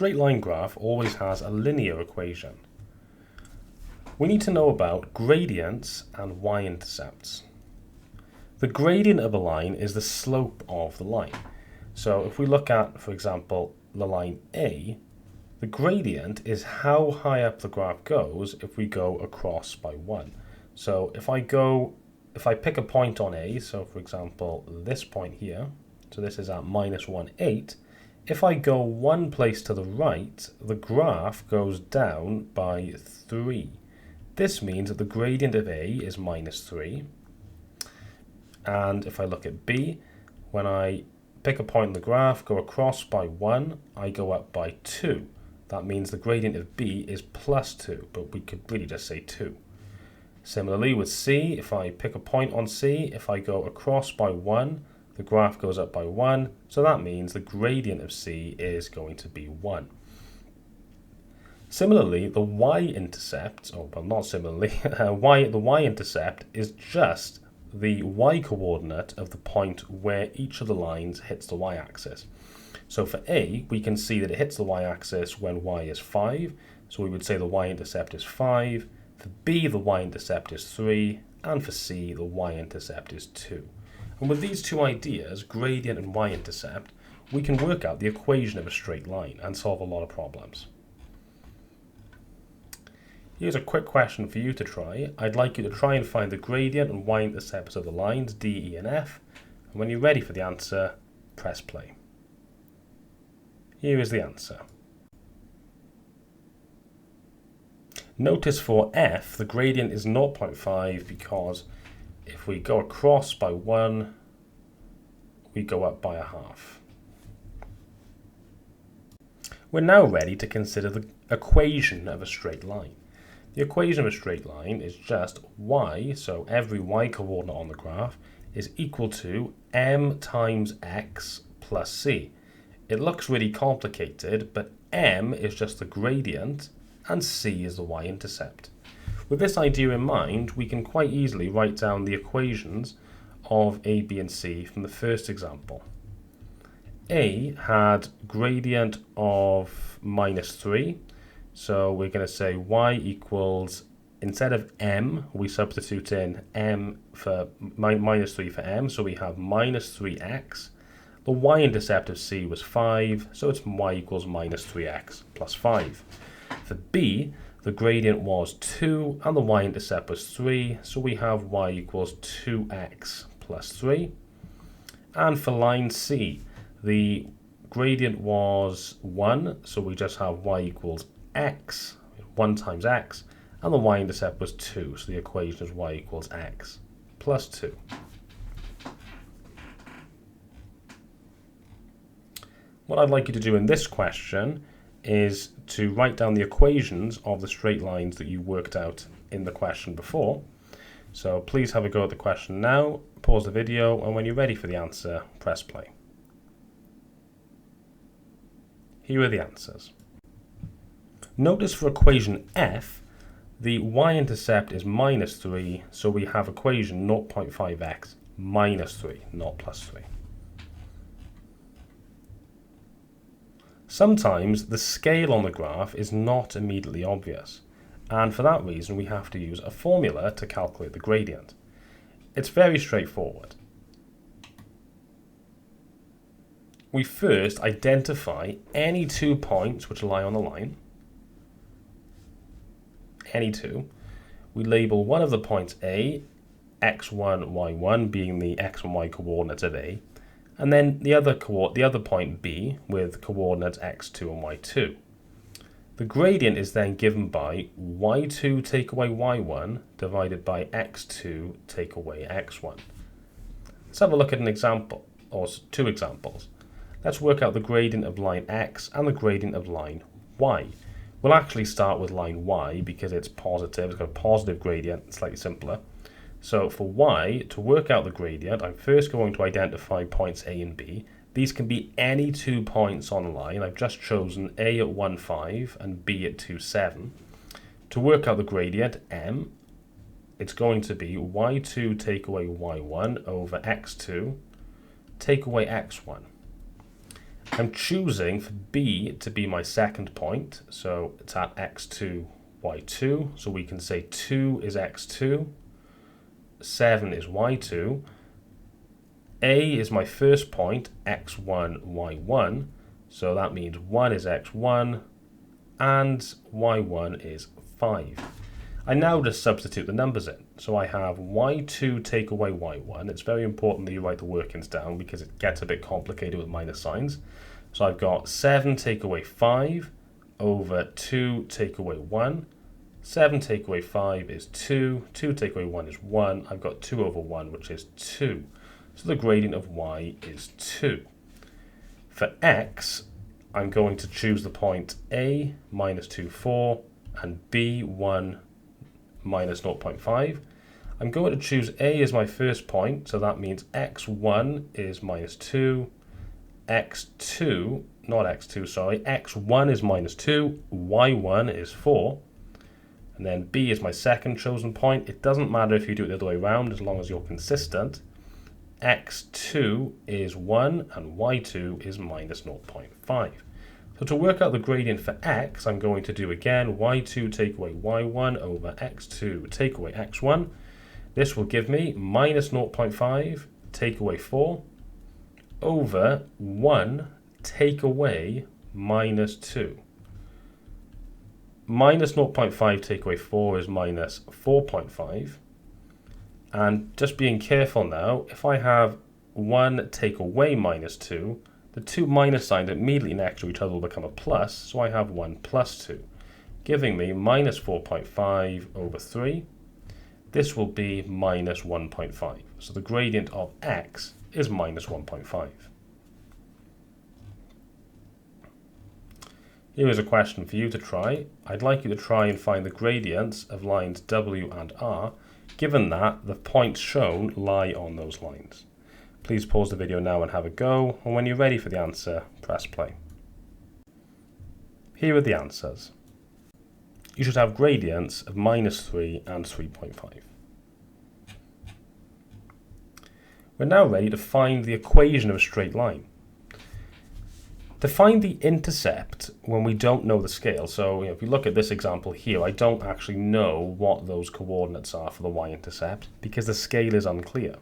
straight line graph always has a linear equation. We need to know about gradients and y-intercepts. The gradient of a line is the slope of the line. So if we look at, for example, the line A, the gradient is how high up the graph goes if we go across by 1. So if I pick a point on A, so for example this point here, so this is at -1, 8, if I go one place to the right, the graph goes down by 3. This means that the gradient of A is -3. And if I look at B, when I pick a point in the graph, go across by 1, I go up by 2. That means the gradient of B is +2, but we could really just say 2. Similarly with C, if I pick a point on C, if I go across by 1, the graph goes up by 1, so that means the gradient of C is going to be 1. Similarly, the y-intercept, not similarly, the y-intercept is just the y-coordinate of the point where each of the lines hits the y-axis. So for A, we can see that it hits the y-axis when y is 5, so we would say the y-intercept is 5. For B, the y-intercept is 3, and for C, the y-intercept is 2. And with these two ideas, gradient and y-intercept, we can work out the equation of a straight line and solve a lot of problems. Here's a quick question for you to try. I'd like you to try and find the gradient and y-intercepts of the lines D, E, and F. And when you're ready for the answer, press play. Here is the answer. Notice for F, the gradient is 0.5 because if we go across by 1, we go up by 1/2. We're now ready to consider the equation of a straight line. The equation of a straight line is just y, so every y-coordinate on the graph is equal to m times x plus c. It looks really complicated, but m is just the gradient and c is the y-intercept. With this idea in mind, we can quite easily write down the equations of a, b, and c from the first example. A had gradient of -3, so we're going to say y equals, instead of m, we substitute in m for -3 for m, so we have -3x. The y-intercept of c was 5, so it's y equals -3x plus 5. For b, the gradient was 2 and the y-intercept was 3, so we have y equals 2x plus 3. And for line C, the gradient was 1, so we just have y equals x, 1 times x, and the y-intercept was 2, so the equation is y equals x plus 2. What I'd like you to do in this question is to write down the equations of the straight lines that you worked out in the question before. So please have a go at the question now, pause the video, and when you're ready for the answer, press play. Here are the answers. Notice for equation F, the y-intercept is -3, so we have equation 0.5x -3, not +3. Sometimes the scale on the graph is not immediately obvious, and for that reason we have to use a formula to calculate the gradient. It's very straightforward. We first identify any 2 points which lie on the line. Any 2. We label one of the points A, x1, y1 being the x and y coordinates of A, and then the other point B with coordinates x2 and y2. The gradient is then given by y2 take away y1 divided by x2 take away x1. Let's have a look at an example, or 2 examples. Let's work out the gradient of line x and the gradient of line y. We'll actually start with line y because it's positive, it's got a positive gradient, slightly simpler. So for y, to work out the gradient, I'm first going to identify points A and B. These can be any 2 points on a line. I've just chosen A at 1, 5 and B at 2, 7. To work out the gradient, m, it's going to be y2 take away y1 over x2 take away x1. I'm choosing for B to be my second point, so it's at x2, y2, so we can say 2 is x2, 7 is y2, A is my first point, x1, y1, so that means 1 is x1, and y1 is 5. I now just substitute the numbers in. So I have y2 take away y1. It's very important that you write the workings down because it gets a bit complicated with minus signs. So I've got 7 take away 5 over 2 take away 1. 7 take away 5 is 2. 2 take away 1 is 1. I've got 2 over 1, which is 2. So the gradient of y is 2. For x, I'm going to choose the point A, minus 2, 4, and B, 1, minus 0.5. I'm going to choose A as my first point, so that means x1 is minus 2, x2, not x2, sorry, x1 is minus 2, y1 is 4, and then B is my second chosen point. It doesn't matter if you do it the other way around as long as you're consistent. x2 is 1 and y2 is minus 0.5. So to work out the gradient for x, I'm going to do again y2 take away y1 over x2 take away x1. This will give me minus 0.5 take away 4 over 1 take away minus 2. Minus 0.5 take away 4 is minus 4.5. And just being careful now, if I have 1 take away minus 2, the two minus signs immediately next to each other will become a plus, so I have 1 plus 2, giving me minus 4.5 over 3. This will be minus 1.5. So the gradient of x is minus 1.5. Here is a question for you to try. I'd like you to try and find the gradients of lines W and R, given that the points shown lie on those lines. Please pause the video now and have a go, and when you're ready for the answer, press play. Here are the answers. You should have gradients of minus 3 and 3.5. We're now ready to find the equation of a straight line. To find the intercept when we don't know the scale, so if you look at this example here, I don't actually know what those coordinates are for the y-intercept because the scale is unclear.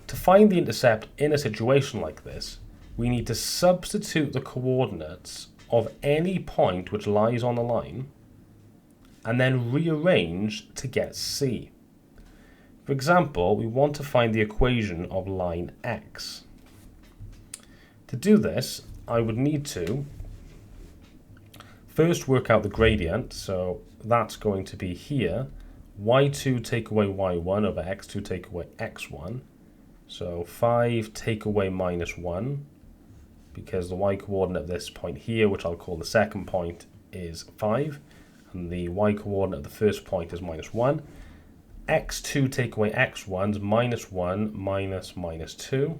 To find the intercept in a situation like this, we need to substitute the coordinates of any point which lies on the line and then rearrange to get C. For example, we want to find the equation of line X. To do this, I would need to first work out the gradient, so that's going to be here, y2 take away y1 over x2 take away x1. So 5 take away minus 1, because the y-coordinate of this point here, which I'll call the second point, is 5, and the y-coordinate of the first point is minus 1. x2 take away x1 is minus 1 minus minus 2.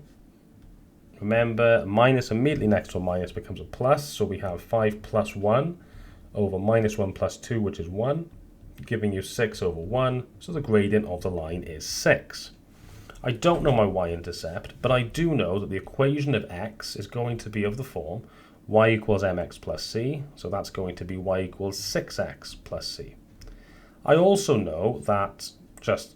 Remember, minus immediately next to a minus becomes a plus, so we have 5 plus 1 over minus 1 plus 2, which is 1, giving you 6 over 1, so the gradient of the line is 6. I don't know my y-intercept, but I do know that the equation of x is going to be of the form y equals mx plus c, so that's going to be y equals 6x plus c. I also know that, just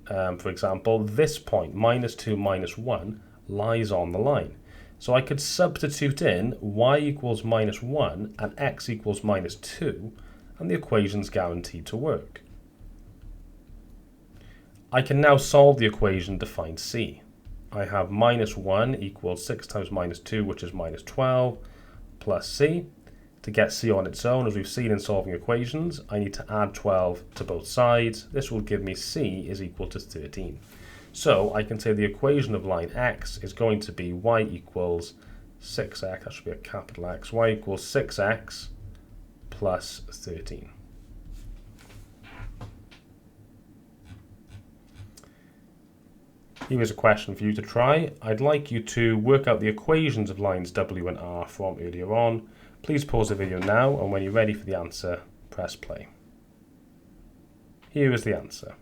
for example, this point, minus 2 minus 1, lies on the line. So I could substitute in y equals minus 1 and x equals minus 2, and the equation's guaranteed to work. I can now solve the equation to find c. I have minus 1 equals 6 times minus 2, which is minus 12, plus c. To get c on its own, as we've seen in solving equations, I need to add 12 to both sides. This will give me c is equal to 13. So I can say the equation of line x is going to be y equals 6x, that should be a capital X, y equals 6x plus 13. Here is a question for you to try. I'd like you to work out the equations of lines W and R from earlier on. Please pause the video now, and when you're ready for the answer, press play. Here is the answer.